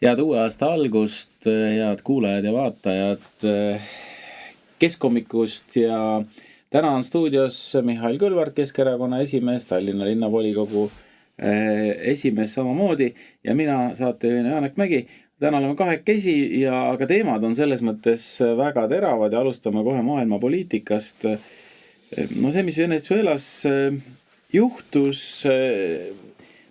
Head uue aasta algust, head kuulajad ja vaatajad Keskhommikust ja täna on stuudios Mihhail Kõlvart, Keskerakonna esimees, Tallinna linnavolikogu esimees samamoodi ja mina saatejuhina Janek Mägi. Täna oleme kahekesi aga teemad on selles mõttes väga teravad ja alustame kohe maailma poliitikast. No see, mis Venezuelas juhtus,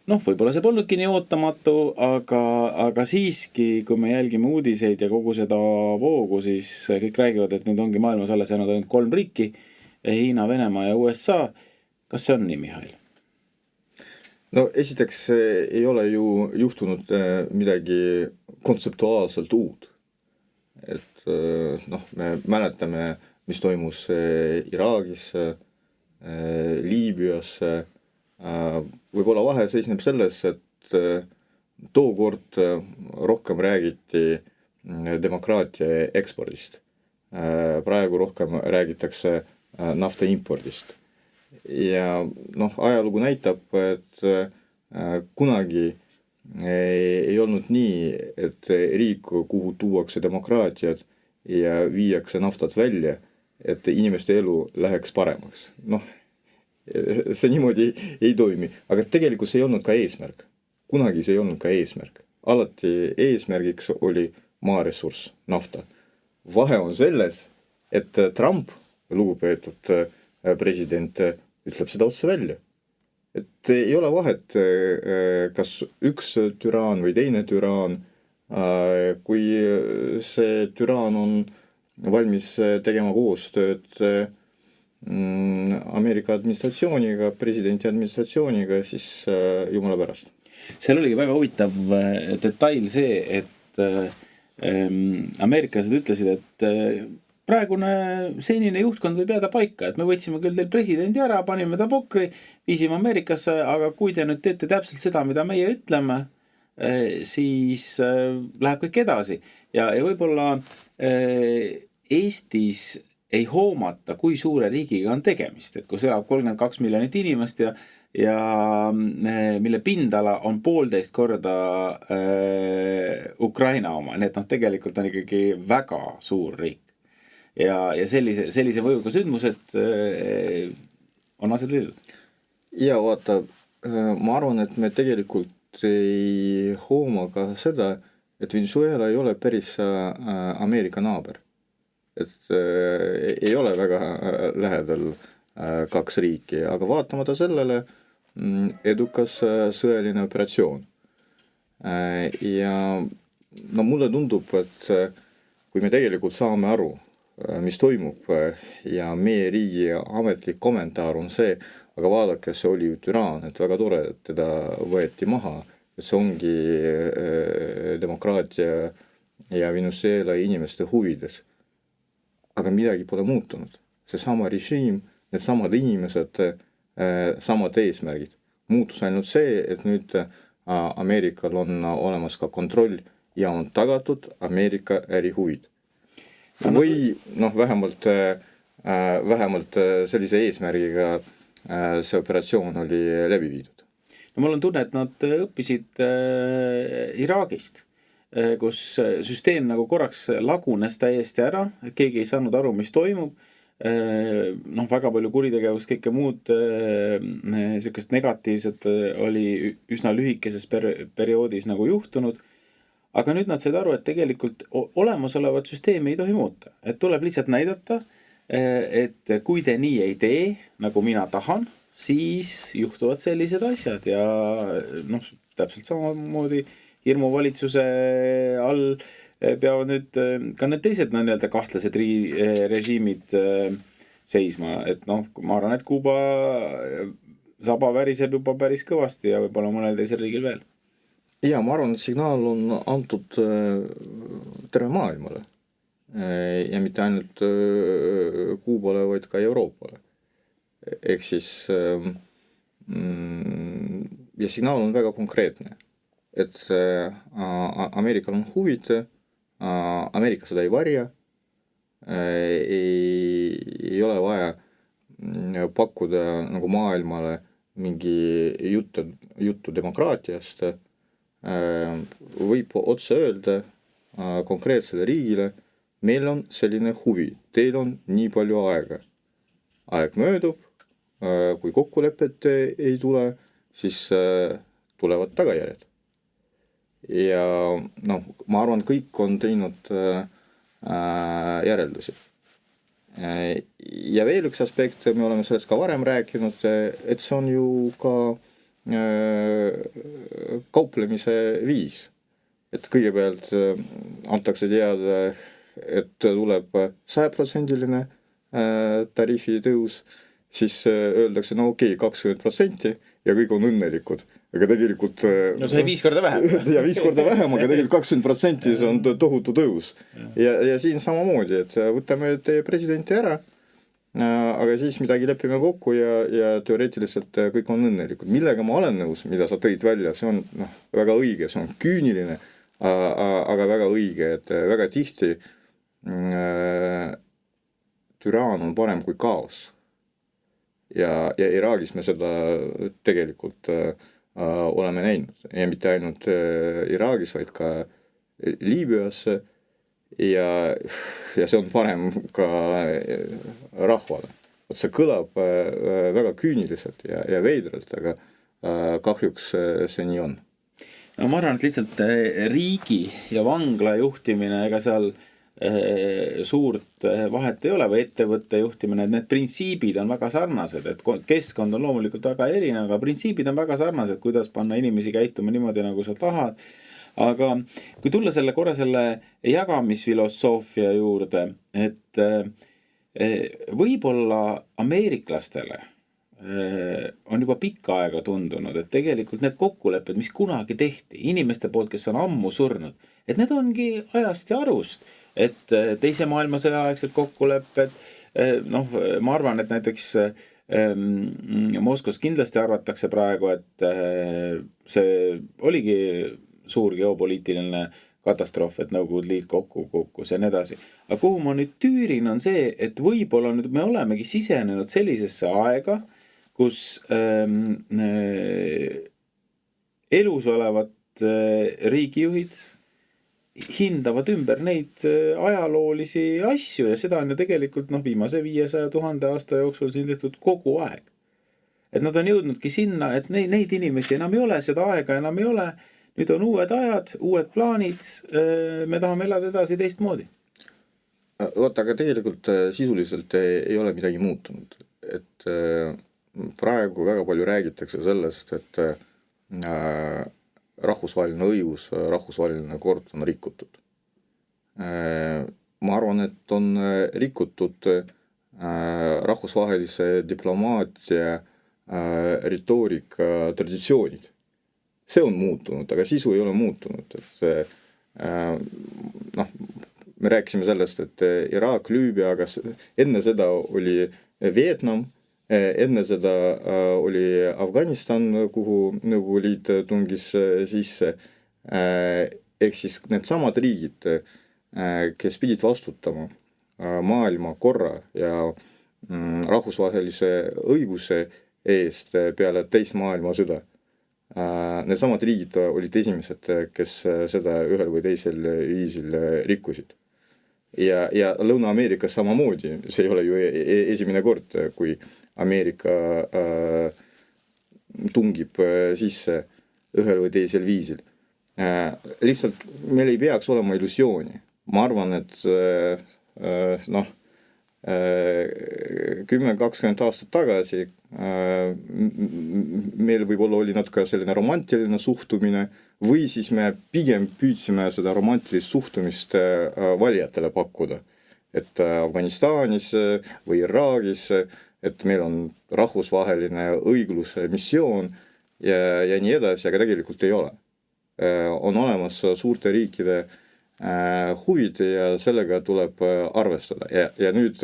võib-olla see polnudki nii ootamatu, aga siiski, kui me jälgime uudiseid ja kogu seda voogu, siis kõik räägivad, et nüüd ongi maailmas alles jäänud ainult 3 riiki, Hiina, Venemaa ja USA. Kas see on nii, Mihhail? No esiteks ei ole ju juhtunud midagi kontseptuaalselt uut. Et me mäletame, mis toimus Iraagis, Liibüas. Võib-olla vahe seisneb selles, et tookord rohkem räägiti demokraatia ekspordist. Praegu rohkem räägitakse nafta impordist. Ja ajalugu näitab, et kunagi ei olnud nii, et riik, kuhu tuuakse demokraatiat ja viiakse naftat välja, et inimeste elu läheks paremaks. See niimoodi ei toimi, aga tegelikult see ei olnud ka eesmärk. Kunagi see ei olnud ka eesmärk. Alati eesmärgiks oli maaressurss, nafta. Vahe on selles, et Trump, lugupeetud president, ütleb seda otse välja. Et ei ole vahet, kas üks türaan või teine türaan, kui see türaan on valmis tegema koostööd Ameerika administratsiooniga, presidenti administratsiooniga, siis jumala pärast. Seal oligi väga huvitav detail see, et ameeriklased ütlesid, et praegune senine juhtkond võib jääda paika, et me võtsime küll teil presidendi ära, panime ta pokri, viisime Ameerikasse, aga kui te nüüd teete täpselt seda, mida meie ütleme, siis läheb kõik edasi. Ja võib-olla Eestis ei hoomata, kui suure riigiga on tegemist, et kus elab 32 miljonit inimest ja mille pindala on 1,5 korda Ukraina oma, nii et tegelikult on ikkagi väga suur riik. Ja sellise võjuga sündmused on aset leidnud. Ja vaata, ma arvan, et me tegelikult ei hooma ka seda, et Venezuela ei ole päris Ameerika naaber. Et ei ole väga lähedal 2 riiki, aga vaatamata sellele edukas sõeline operatsioon. Ja mulle tundub, et kui me tegelikult saame aru, mis toimub ja meie riigi ametlik kommentaar on see, aga vaadake, see oli ju türaan, et väga tore, et teda võeti maha, et see ongi demokraatia ja Venezuela inimeste huvides. Aga midagi pole muutunud. See sama režiim, need samad inimesed, samad eesmärgid. Muutus ainult see, et nüüd Ameerikal on olemas ka kontroll ja on tagatud Ameerika ärihuvid. Või vähemalt sellise eesmärgiga see operatsioon oli läbi viidud. Mul on tunne, et nad õppisid Iraagist, kus süsteem nagu korraks lagunes täiesti ära, keegi ei saanud aru, mis toimub, väga palju kuritegevust, kõike muud sellisest negatiivset oli üsna lühikeses perioodis nagu juhtunud, aga nüüd nad said aru, et tegelikult olemasolevat süsteemi ei tohi muuta, et tuleb lihtsalt näidata, et kui te nii ei tee, nagu mina tahan, siis juhtuvad sellised asjad ja täpselt samamoodi hirmuvalitsuse all peavad nüüd ka need teised kahtlased režiimid seisma, et ma arvan, et Kuuba saba väriseb juba päris kõvasti ja võib-olla mõnel teisel riigil veel. Ja ma arvan, et signaal on antud terve maailmale ja mitte ainult Kuubale, vaid ka Euroopale. Ehk siis ja signaal on väga konkreetne. Et Ameerikal on huvid, Ameerika seda ei varja, ei ole vaja pakkuda nagu maailmale mingi juttu demokraatiast, võib otse öelda konkreetsele riigile, meil on selline huvi, teil on nii palju aega. Aeg möödub, kui kokkulepet ei tule, siis tulevad tagajärjed. Ja noh, ma arvan, kõik on teinud järeldusi. Ja veel üks aspekt, me oleme sellest ka varem rääkinud, et see on ju ka kauplemise viis. Et kõigepealt antakse teada, et tuleb 100% tariifi tõus, siis öeldakse, no okei, 20% ja kõik on õnnelikud. Aga tegelikult no see 5 korda vähem. Ja 5 korda vähem, aga tegelikult 20% see on tohutu tõus. Ja siin samamoodi, et võtame teie presidenti ära, aga siis midagi lepime kokku ja teoreetiliselt kõik on õnnelikud. Millega ma olen nõus, mida sa tõid välja, see on väga õige, see on küüniline, aga väga õige, et väga tihti türaan on parem kui kaos. Ja Iraagis me seda tegelikult oleme näinud. Ja mitte ainult Iraagis, vaid ka Liibüas. Ja see on parem ka rahvale. See kõlab väga küüniliselt ja veidralt, aga kahjuks see nii on. No ma arvan, et lihtsalt riigi ja vangla juhtimine, ega seal suurt vahet ei ole või ettevõtte juhtimine, et need printsiibid on väga sarnased, et keskkond on loomulikult väga erinev, aga printsiibid on väga sarnased, kuidas panna inimesi käituma niimoodi, nagu sa tahad. Aga kui tulla korra selle jagamisfilosoofia juurde, et võib-olla ameeriklastele on juba pikka aega tundunud, et tegelikult need kokkulepped, mis kunagi tehti inimeste poolt, kes on ammu surnud, et need ongi ajast ja arust, et teise maailmasõja aegselt kokkulepped, noh, ma arvan, et näiteks Moskvas kindlasti arvatakse praegu, et see oligi suur geopoliitiline katastroof, et Nõukogude Liit kokku kukkus ja nii edasi. Aga kuhu ma nüüd tüürin on see, et võib-olla nüüd me olemegi sisenenud sellisesse aega, kus elus olevad riigijuhid hindavad ümber neid ajaloolisi asju ja seda on ju tegelikult viimase 500 000 aasta jooksul siin tehtud kogu aeg. Et nad on jõudnudki sinna, et neid inimesi enam ei ole, seda aega enam ei ole, nüüd on uued ajad, uued plaanid, me tahame elada edasi teistmoodi. Vaata, aga tegelikult sisuliselt ei ole midagi muutunud. Et praegu väga palju räägitakse sellest, et rahvusvaheline õigus, rahvusvaheline kord on rikutud. Ma arvan, et on rikutud rahvusvahelise diplomaatia retoorika traditsioonid. See on muutunud, aga sisu ei ole muutunud. Et me rääkisime sellest, et Iraak, Liibüa, aga enne seda oli Vietnam, enne seda oli Afganistan, kuhu Nõukogude Liit tungis sisse. Ehk siis need samad riigid, kes pidid vastutama maailma korra ja rahvusvahelise õiguse eest peale teist maailmasõda. Need samad riigid olid esimesed, kes seda ühel või teisel viisil rikkusid. Ja Lõuna-Ameerikas samamoodi, see ei ole ju esimene kord, kui Ameerika tungib sisse ühel või teisel viisil. Lihtsalt meil ei peaks olema illusiooni. Ma arvan, et 10-20 aastat tagasi meil võib-olla oli natuke selline romantiline suhtumine või siis me pigem püüdsime seda romantilist suhtumist valijatele pakkuda. Et Afganistanis või Iraagis, et meil on rahvusvaheline õigluse missioon ja nii edasi, aga tegelikult ei ole. On olemas suurte riikide huvid ja sellega tuleb arvestada. Ja nüüd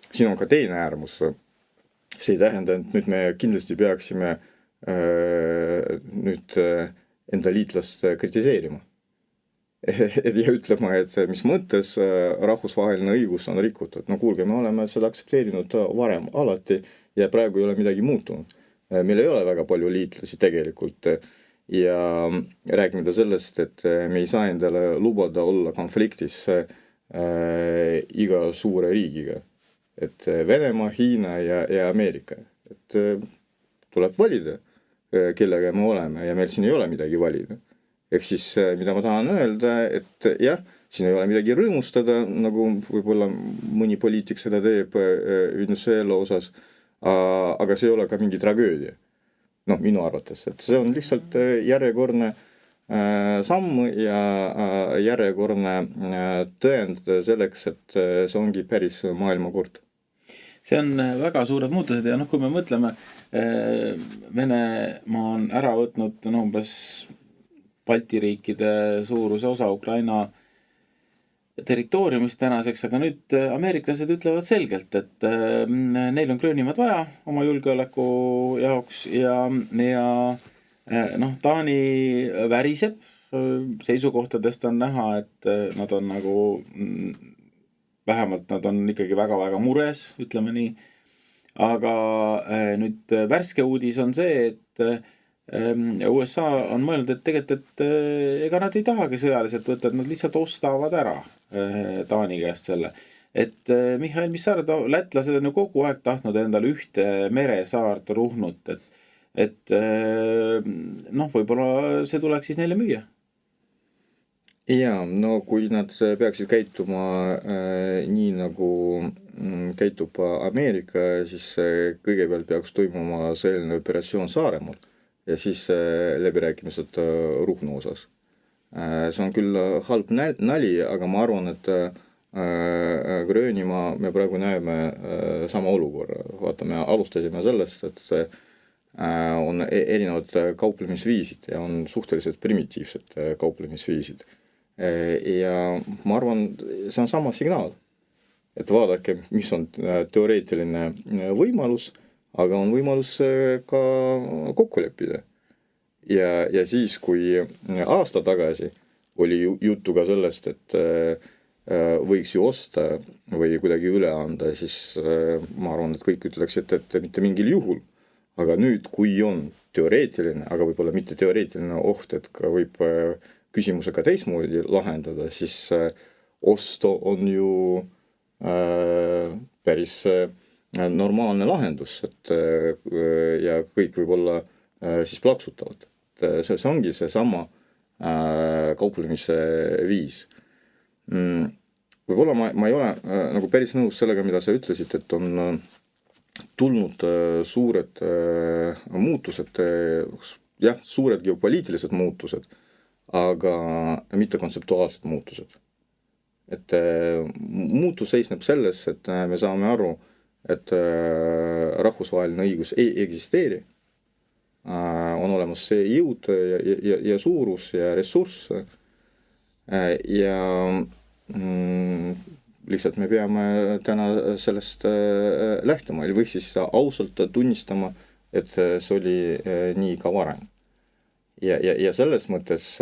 siin on ka teine äärmus. See ei tähenda, et nüüd me kindlasti peaksime nüüd enda liitlast kritiseerima. Ja ütlema, et mis mõttes rahvusvaheline õigus on rikutud. No kuulge, me oleme seda aksepteerinud varem alati ja praegu ei ole midagi muutunud. Meil ei ole väga palju liitlasi tegelikult ja rääkimata sellest, et me ei saa endale lubada olla konfliktis iga suure riigiga. Et Venemaa, Hiina ja Ameerika. Et tuleb valida, kellega me oleme ja meil siin ei ole midagi valida. Ehk siis, mida ma tahan öelda, et jah, siin ei ole midagi rõõmustada, nagu võib-olla mõni poliitik seda teeb Venezuela osas, aga see ei ole ka mingi tragöödia. Noh, minu arvates, et see on lihtsalt järjekordne samm ja järjekordne tõend selleks, et see ongi päris maailmakord. See on väga suured muutused ja kui me mõtleme, Venemaa on ära võtnud umbes Balti riikide suuruse osa Ukraina territooriumist tänaseks, aga nüüd ameeriklased ütlevad selgelt, et neil on Gröönimaad vaja oma julgeoleku jaoks ja Taani väriseb, seisukohtadest on näha, et nad on nagu, vähemalt nad on ikkagi väga-väga mures, ütleme nii, aga nüüd värske uudis on see, et USA on mõelnud, et tegelikult, et ega nad ei tahagi sõjaliselt võtta, et nad lihtsalt ostavad ära Taani käest selle. Et Mihhail, mis sa arvad, lätlased on ju kogu aeg tahtnud endale ühte meresaart Ruhnut, et võib-olla see tuleks siis neile müüa. Ja, no kui nad peaksid käituma nii nagu käitub Ameerika, siis kõigepealt peaks toimuma selline operatsioon Saaremaal ja siis läbirääkimised Ruhnu osas. See on küll halb nali, aga ma arvan, et Gröönimaa me praegu näeme sama olukorra. Vaata, me alustasime sellest, et on erinevad kauplemisviisid ja on suhteliselt primitiivsed kauplemisviisid. Ja ma arvan, see on sama signaal, et vaadake, mis on teoreetiline võimalus, aga on võimalus ka kokku leppida. Ja siis, kui aasta tagasi oli juttu ka sellest, et võiks ju osta või kuidagi üle anda, siis ma arvan, et kõik ütleksid, et mitte mingil juhul. Aga nüüd, kui on teoreetiline, aga võib-olla mitte teoreetiline oht, et ka võib küsimusega teismoodi lahendada, siis osto on ju päris normaalne lahendus, et ja kõik võib-olla siis plaksutavad. See ongi see sama kauplemise viis. Võib-olla ma ei ole nagu päris nõus sellega, mida sa ütlesid, et on tulnud suured muutused, jah, suured geopoliitilised muutused, aga mitte kontseptuaalsed muutused. Et muutus seisneb selles, et me saame aru, et rahvusvaheline õigus ei eksisteeri, on olemas see jõud ja suurus ja ressurss ja lihtsalt me peame täna sellest lähtuma või siis ausalt tunnistama, et see oli nii ka varem. Ja selles mõttes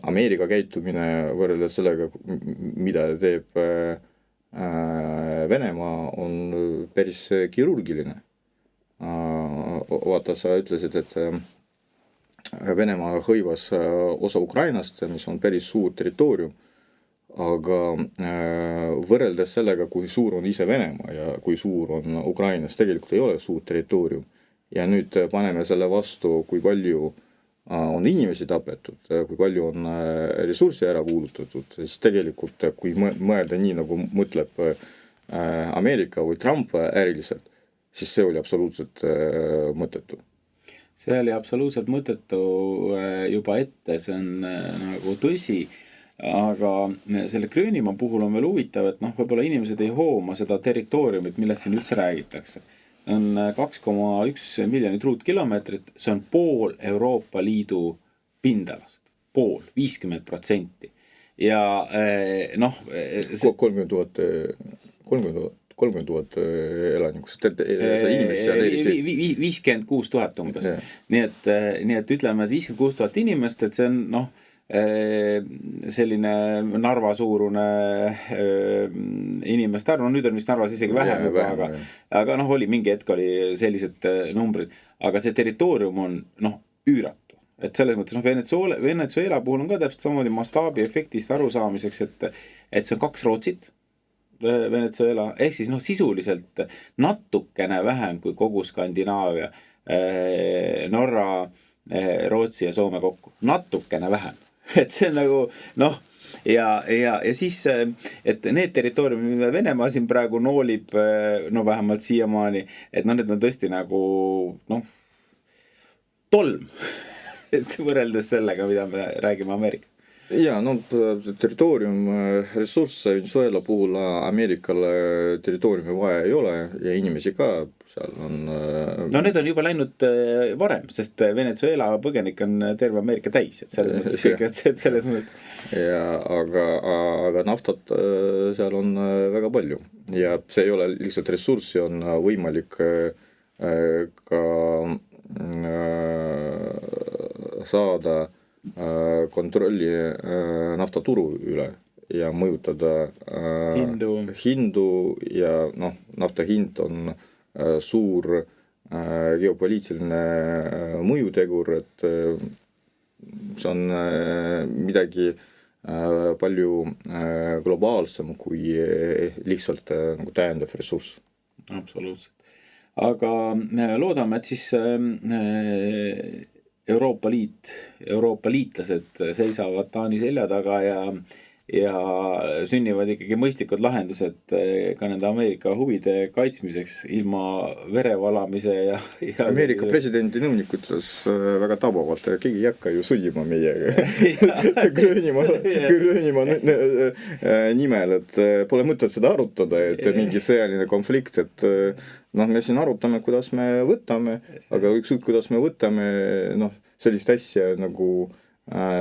Ameerika käitumine võrreldes sellega, mida teeb Venemaa, on päris kirurgiline. Vaata, sa ütlesid, et Venemaa hõivas osa Ukrainast, mis on päris suur territoorium, aga võrreldes sellega, kui suur on ise Venemaa ja kui suur on Ukrainas, tegelikult ei ole suur territoorium. Ja nüüd paneme selle vastu, kui palju on inimesi tapetud, kui palju on ressurssi ära kuulutatud, siis tegelikult, kui mõelda nii, nagu mõtleb Ameerika või Trump äriliselt, siis see oli absoluutselt mõttetu. See oli absoluutselt mõttetu juba ette, see on nagu tõsi, aga selle Gröönimaa puhul on veel huvitav, et võib-olla inimesed ei hooma seda territooriumit, millest siin üldse räägitakse. On 2,1 miljonit ruutkilomeetrit, see on pool Euroopa Liidu pindalast, pool, 50%. Ja 30 000 elanikust, inimesi seal eriti. 56 000 umbes. Nii et ütleme, et 56 000 inimest, et see on selline Narva suurune inimeste arv, no nüüd on vist Narvas isegi vähem juba, aga noh, oli mingi hetk oli sellised numbrid, aga see territoorium on üüratu, et selles mõttes Venezuela puhul on ka täpselt samamoodi mastaabi efektist arusaamiseks, et see on 2 Rootsit, Venezuela, ehk siis sisuliselt natukene vähem kui kogu Skandinaavia, Norra, Rootsi ja Soome kokku, natukene vähem, et see on nagu ja siis, et need territooriumid, mida Venemaa siin praegu noolib, vähemalt siiamaani, et need on tõesti nagu tolm, et võrreldes sellega, mida me räägime Ameerikas. Ja, territoorium, ressursse Venezuela puhul Ameerikale territooriumi vaja ei ole ja inimesi ka seal on... need on juba läinud varem, sest Venezuela põgenik on terve Ameerika täis, et selles mõttes kõik, et selles mõttes. Ja, aga naftat seal on väga palju ja see ei ole lihtsalt ressurssi, on võimalik ka saada kontrolli naftaturu üle ja mõjutada hindu ja nafta hind on suur geopoliitiline mõjutegur, et see on midagi palju globaalsem kui lihtsalt nagu täiendav ressurss. Absoluutselt. Aga loodame, et siis Euroopa Liit, Euroopa liitlased seisavad Taani selja taga ja sünnivad ikkagi mõistlikud lahendused ka nende Ameerika huvide kaitsmiseks ilma verevalamise ja Ameerika presidendi nõunikud ütles väga tabavalt, keegi ei hakka ju sõdima meiega Gröönimaa nimel, et pole mõtet seda arutada, et mingi sõjaline konflikt, et me siin arutame, kuidas me võtame, aga ükskõik, kuidas me võtame, sellist asja nagu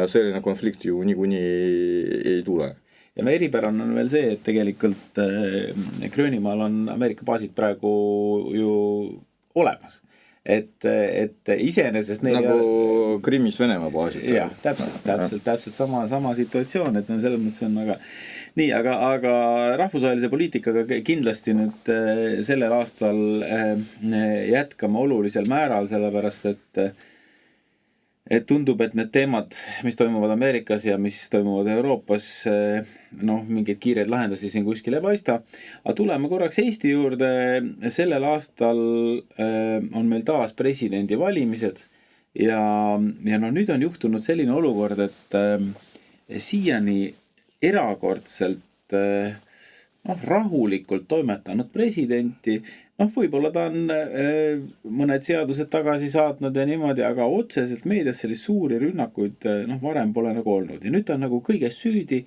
selline konflikt ju niikuinii ei tule. Ja eripärane on veel see, et tegelikult Gröönimaal on Ameerika baasid praegu ju olemas. Et iseenesest nagu Krimmis Venemaa baasid. Jah, täpselt sama situatsioon, et selles mõttes on nii, aga rahvusvahelise poliitikaga kindlasti nüüd sellel aastal jätkame olulisel määral, sellepärast et tundub, et need teemad, mis toimuvad Ameerikas ja mis toimuvad Euroopas, mingeid kiireid lahendusi siin kuskil ei paista. Aga tuleme korraks Eesti juurde. Sellel aastal on meil taas presidendi valimised ja nüüd on juhtunud selline olukord, et siiani erakordselt rahulikult toimetanud presidenti, võib-olla ta on mõned seadused tagasi saatnud ja niimoodi, aga otseselt meedias sellist suuri rünnakuid varem pole nagu olnud. Ja nüüd ta on nagu kõiges süüdi,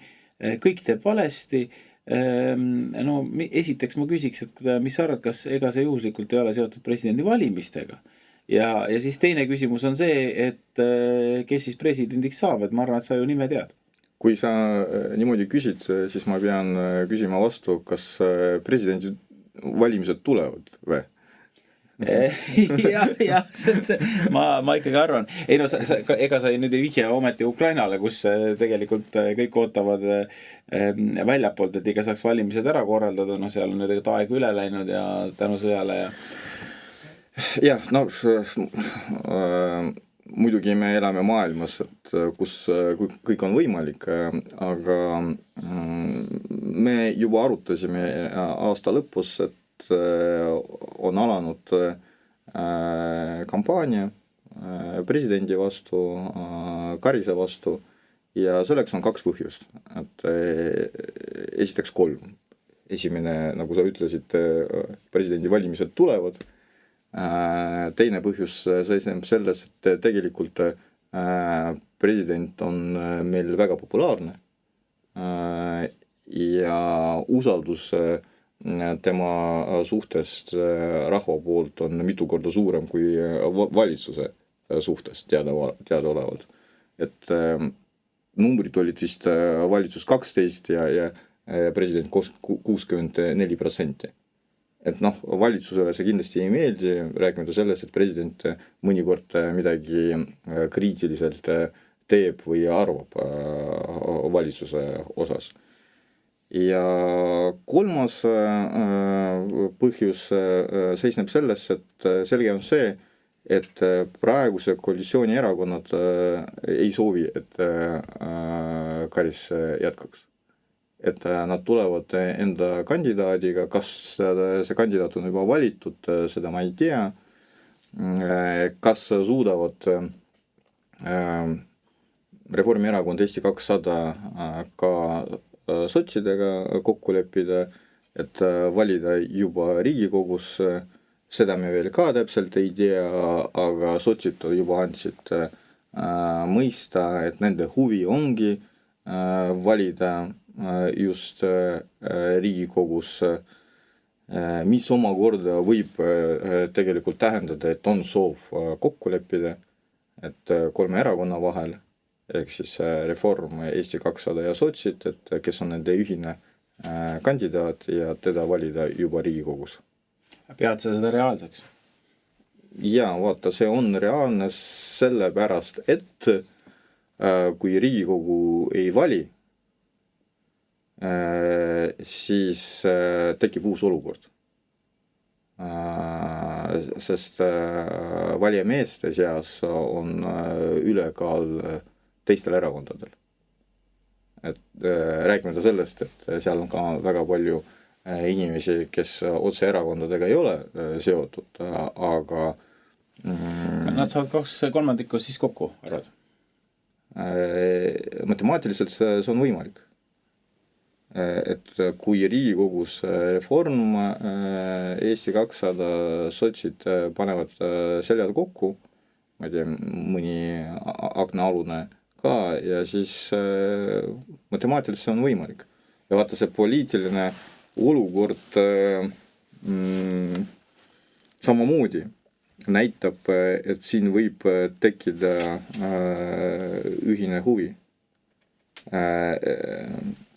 kõik teeb valesti. Esiteks ma küsiks, et mis sa arvad, kas ega see juhuslikult ei ole seotud presidendi valimistega? Ja siis teine küsimus on see, et kes siis presidendiks saab, et ma arvan, et sa ju nime tead. Kui sa niimoodi küsid, siis ma pean küsima vastu, kas presidendi valimised tulevad või? jah, ma ikkagi arvan. Ega sa nüüd ei vihja ometi Ukrainale, kus tegelikult kõik ootavad väljapoolt, et iga saaks valimised ära korraldada, seal on nüüd aeg üle läinud ja tänu sõjale ja... Jah, muidugi me elame maailmas, et kus kõik on võimalik, aga me juba arutasime aasta lõpus, et on alanud kampaania presidendi vastu, Karise vastu ja selleks on 2 põhjust. Et esiteks 3. Esimene, nagu sa ütlesid, presidendi valimised tulevad. Teine põhjus seisneb selles, et tegelikult president on meil väga populaarne ja usaldus tema suhtest rahva poolt on mitu korda suurem kui valitsuse suhtest teadaolevalt. Et numbrid olid vist valitsus 12 ja president 64%. Et valitsusele see kindlasti ei meeldi, rääkimata sellest, et president mõnikord midagi kriitiliselt teeb või arvab valitsuse osas. Ja kolmas põhjus seisneb selles, et selge on see, et praeguse koalitsioonierakonnad ei soovi, et Karis jätkaks. Et nad tulevad enda kandidaadiga, kas see kandidaat on juba valitud, seda ma ei tea, kas suudavad Reformierakond, Eesti 200 ka sotsidega kokku leppida, et valida juba Riigikogus, seda me veel ka täpselt ei tea, aga sotsid juba andsid mõista, et nende huvi ongi valida just Riigikogus, mis omakorda võib tegelikult tähendada, et on soov kokku leppida, et kolme erakonna vahel, ehk siis Reform, Eesti 200 ja sotsid, et kes on nende ühine kandidaat ja teda valida juba Riigikogus. Pead sa seda reaalseks? Jaa, vaata, see on reaalne sellepärast, et kui Riigikogu ei vali, siis tekib uus olukord. Sest valijameeste seas on ülekaal teistel erakondadel. Et räägime sellest, et seal on ka väga palju inimesi, kes otse erakondadega ei ole seotud, aga Nad saavad 2/3 siis kokku, arvad? Matemaatiliselt see on võimalik. Et kui Riigikogus Reform, Eesti 200, sotsid panevad seljad kokku, ma ei tea, mõni aknaalune ka, ja siis matemaatiliselt see on võimalik. Ja vaata, see poliitiline olukord samamoodi näitab, et siin võib tekkida ühine huvi.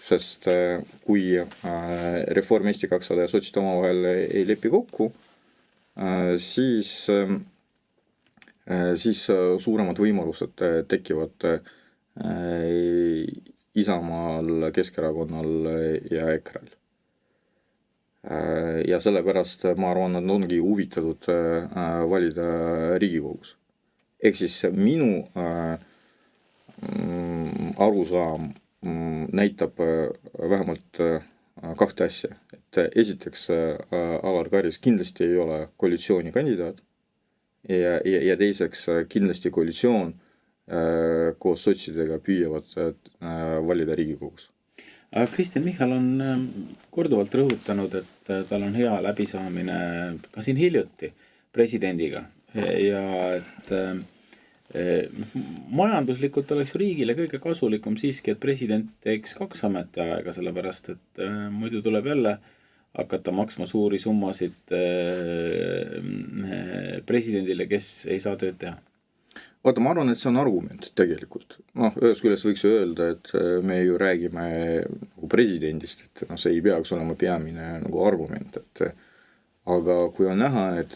Sest kui Reform, Eesti 200 ja sotsid omavahel ei lepi kokku, siis suuremad võimalused tekivad Isamaal, Keskerakonnal ja EKRE-l. Ja sellepärast ma arvan, nad ongi huvitatud valida Riigikogus. Ehk siis minu arusaam näitab vähemalt kahte asja. Et esiteks Alar Karis kindlasti ei ole koalitsiooni kandidaat ja teiseks kindlasti koalitsioon koos sotsidega püüavad valida Riigikogus. Kristen Michal on korduvalt rõhutanud, et tal on hea läbisaamine ka siin hiljuti presidendiga ja et majanduslikult oleks ju riigile kõige kasulikum siiski, et president teeks 2 ametiaega, sellepärast et muidu tuleb jälle hakata maksma suuri summasid presidendile, kes ei saa tööd teha. Vaata, ma arvan, et see on argument tegelikult. Ühes küljest võiks ju öelda, et me ju räägime nagu presidendist, et see ei peaks olema peamine nagu argument, aga kui on näha, et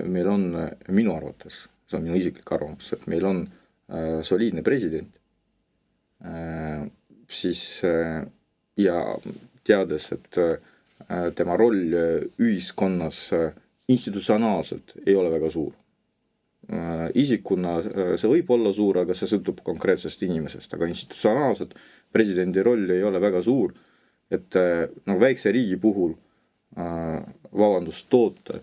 meil on minu arvates, see on minu isiklik arvamus, et meil on soliidne president, siis ja teades, et tema roll ühiskonnas institutsionaalselt ei ole väga suur. Isikuna see võib olla suur, aga see sõltub konkreetsest inimesest, aga institutsionaalselt presidendi roll ei ole väga suur, et väikse riigi puhul toota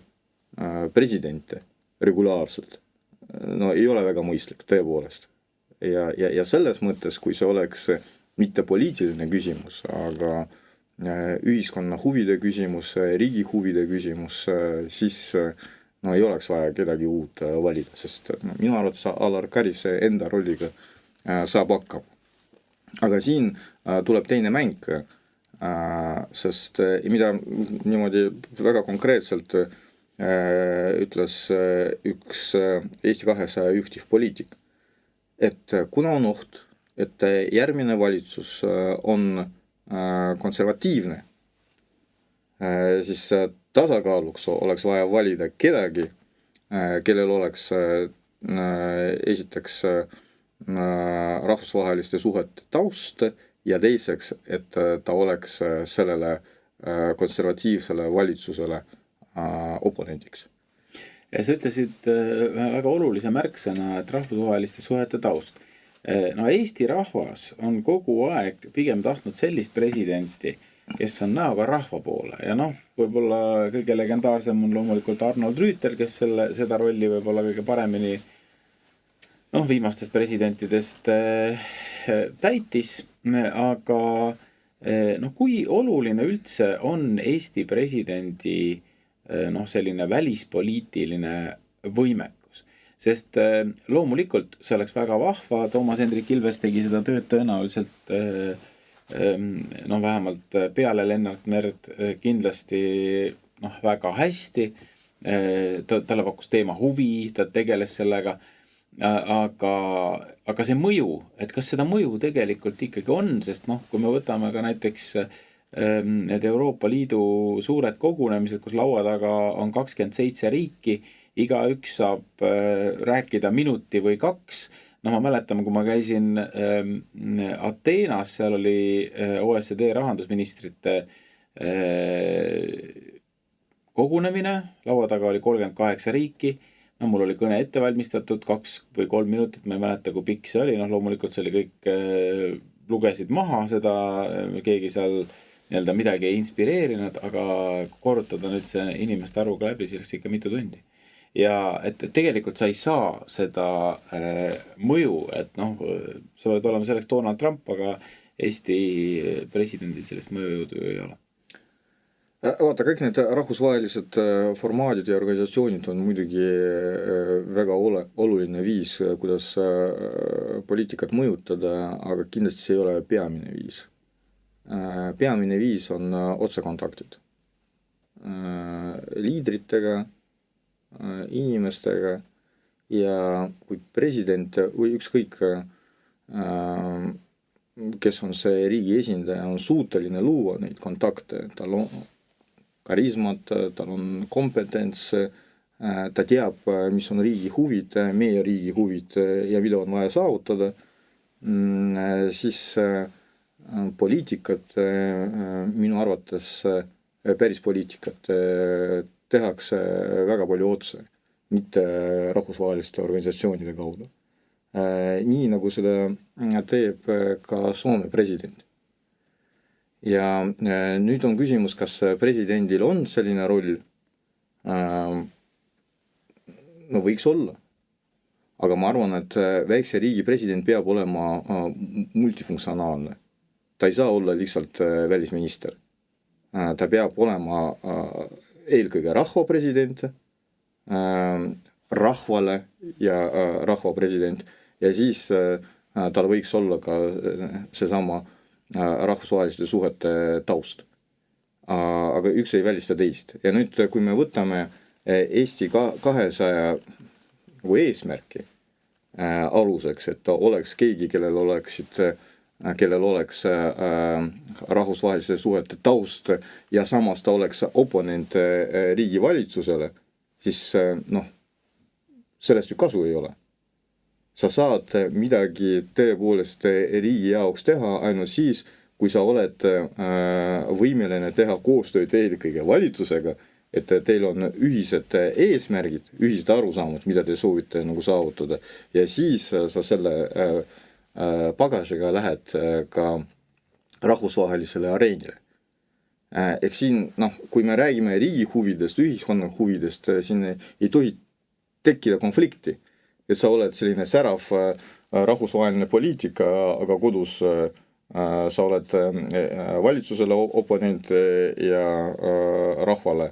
presidente regulaarselt ei ole väga mõistlik tõepoolest. Ja selles mõttes, kui see oleks mitte poliitiline küsimus, aga ühiskonna huvide küsimus, riigi huvide küsimus, siis ei oleks vaja kedagi uut valida, sest minu arvates Alar Karis enda rolliga saab hakkama. Aga siin tuleb teine mäng, sest mida niimoodi väga konkreetselt ütles üks Eesti 200 juhtiv poliitik, et kuna on oht, et järgmine valitsus on konservatiivne, siis tasakaaluks oleks vaja valida kedagi, kellel oleks esiteks rahvusvaheliste suhete taust ja teiseks, et ta oleks sellele konservatiivsele valitsusele oponendiks. Ja sa ütlesid väga olulise märksõna, et rahvusvaheliste suhete taust. No Eesti rahvas on kogu aeg pigem tahtnud sellist presidenti, kes on näoga rahva poole ja noh, võib-olla kõige legendaarsem on loomulikult Arnold Rüütel, kes seda rolli võib-olla kõige paremini viimastest presidentidest täitis, aga kui oluline üldse on Eesti presidendi selline välispoliitiline võimekus, sest loomulikult see oleks väga vahva, Toomas Hendrik Ilves tegi seda tööd tõenäoliselt vähemalt peale Lennart Merd kindlasti väga hästi, talle pakkus teema huvi, ta tegeles sellega, aga see mõju, et kas seda mõju tegelikult ikkagi on, sest kui me võtame ka näiteks need Euroopa Liidu suured kogunemised, kus laua taga on 27 riiki, igaüks saab rääkida minuti või 2. Ma mäletan, kui ma käisin Ateenas, seal oli OECD rahandusministrite kogunemine, laua taga oli 38 riiki, mul oli kõne ette valmistatud 2 või 3 minutit, ma ei mäleta, kui pikk see oli, loomulikult see oli kõik, lugesid maha seda, keegi seal midagi ei inspireerinud, aga korrutada nüüd see inimeste arvuga läbi, siis ikka mitu tundi. Ja et tegelikult sa ei saa seda mõju, et sa võid olema selleks Donald Trump, aga Eesti presidendil sellist mõjujõudu ei ole. Vaata, kõik need rahvusvahelised formaadid ja organisatsioonid on muidugi väga oluline viis, kuidas poliitikat mõjutada, aga kindlasti see ei ole peamine viis. Peamine viis on otsekontaktid liidritega, inimestega ja kui president või ükskõik, kes on see riigi esindaja, on suuteline luua neid kontakte, tal on karismat, tal on kompetents, ta teab, mis on riigi huvid, meie riigi huvid ja mida on vaja saavutada, siis poliitikat minu arvates, päris poliitikat tehakse väga palju otse, mitte rahvusvaheliste organisatsioonide kaudu. Nii nagu seda teeb ka Soome president. Ja nüüd on küsimus, kas presidendil on selline roll? Võiks olla. Aga ma arvan, et väikse riigi president peab olema multifunktsionaalne. Ta ei saa olla lihtsalt välisminister. Ta peab olema eelkõige rahva president, rahvale ja rahva president ja siis tal võiks olla ka seesama rahvusvaheliste suhete taust. Aga üks ei välista teist. Ja nüüd, kui me võtame Eesti 200 eesmärki aluseks, et ta oleks keegi, kellel oleks rahvusvaheliste suhete taust ja samas ta oleks oponent riigi valitsusele, siis sellest ju kasu ei ole. Sa saad midagi tõepoolest riigi jaoks teha ainult siis, kui sa oled võimeline teha koostööd eelkõige valitsusega, et teil on ühised eesmärgid, ühised arusaamad, mida te soovite saavutada ja siis sa selle pagasiga lähed ka rahvusvahelisele areenile. Ehk siin, kui me räägime riigi huvidest, ühiskonna huvidest, siin ei tohi tekkida konflikti, et sa oled selline särav rahvusvaheline poliitika, aga kodus sa oled valitsusele oponent ja rahvale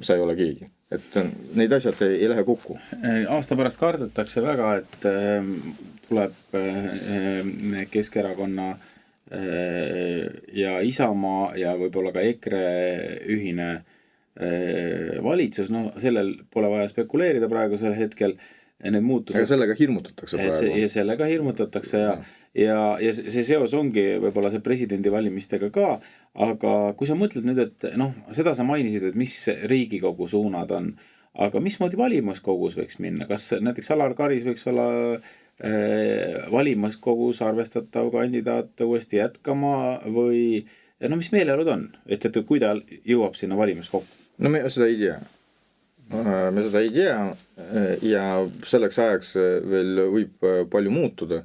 sa ei ole keegi. Et neid asjad ei lähe kokku. Aasta pärast kardetakse väga, et tuleb Keskerakonna ja Isamaa ja võib-olla ka EKRE ühine valitsus, sellel pole vaja spekuleerida praegusel hetkel, need muutused. Aga sellega hirmutatakse praegu. Ja sellega hirmutatakse ja see seos ongi võib-olla see presidendi valimistega ka, aga kui sa mõtled nüüd, et seda sa mainisid, et mis Riigikogu suunad on, aga mismoodi valimuskogus võiks minna, kas näiteks Alar Karis võiks olla valimuskogus arvestatav kandidaat uuesti jätkama või no mis meeleolud on, et kui ta jõuab sinna valimuskokku? No me seda ei tea. Me seda ei tea ja selleks ajaks veel võib palju muutuda,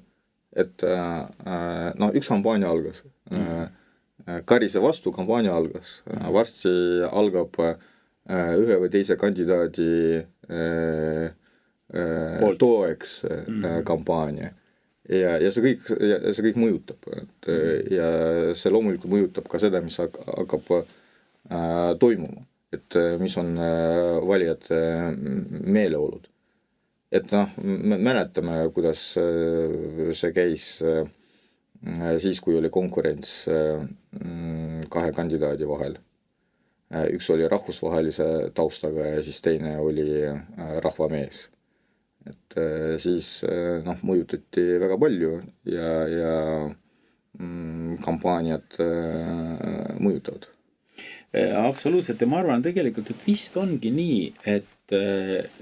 et no üks kampaania algas. Karise vastu kampaania algas. Varsti algab ühe või teise kandidaadi toeks kampaania. Ja see kõik mõjutab. Ja see loomulikult mõjutab ka seda, mis hakkab toimuma. Et mis on valijate meeleolud. Et me mäletame, kuidas see käis siis, kui oli konkurents kahe kandidaadi vahel. Üks oli rahvusvahelise taustaga ja siis teine oli rahvamees. Et siis mõjutati väga palju ja kampaaniad mõjutavad. Absoluutselt ja ma arvan tegelikult, et vist ongi nii, et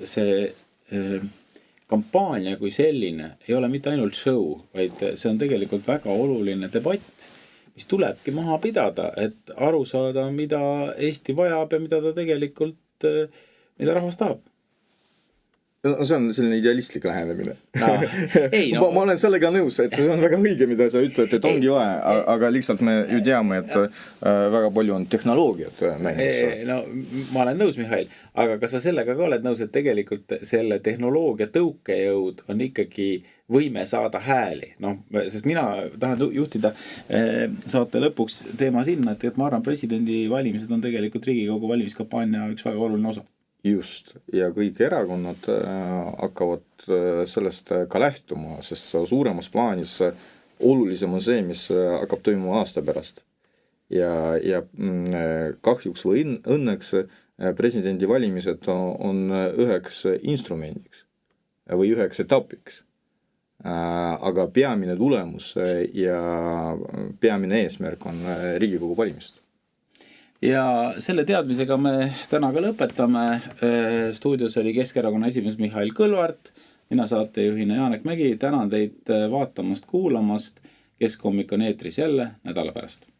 see kampaania kui selline ei ole mitte ainult show, vaid see on tegelikult väga oluline debatt, mis tulebki maha pidada, et aru saada, mida Eesti vajab ja mida ta tegelikult, mida rahvas tahab. No, see on selline idealistlik lähenemine. No. Ma olen sellega nõus, et see on väga õige, mida sa ütled, et ongi vaja, aga lihtsalt me ju teame, et väga palju on tehnoloogiat mängus. No, ma olen nõus, Mihhail, aga kas sa sellega ka oled nõus, et tegelikult selle tehnoloogia tõukejõud on ikkagi võime saada hääli? No, sest mina tahan juhtida saate lõpuks teema sinna, et ma arvan, presidendi valimised on tegelikult Riigikogu valimiskampaania üks väga oluline osa. Just, ja kõik erakonnad hakkavad sellest ka lähtuma, sest suuremas plaanis olulisem on see, mis hakkab toimuma aasta pärast. Ja kahjuks või õnneks presidendi valimised on üheks instrumendiks või üheks etapiks. Aga peamine tulemus ja peamine eesmärk on Riigikogu valimised. Ja selle teadmisega me täna ka lõpetame. Stuudios oli Keskerakonna esimees Mihhail Kõlvart, mina saatejuhina Janek Mägi, tänan teid vaatamast, kuulamast. Keskommik on eetris jälle nädala pärast.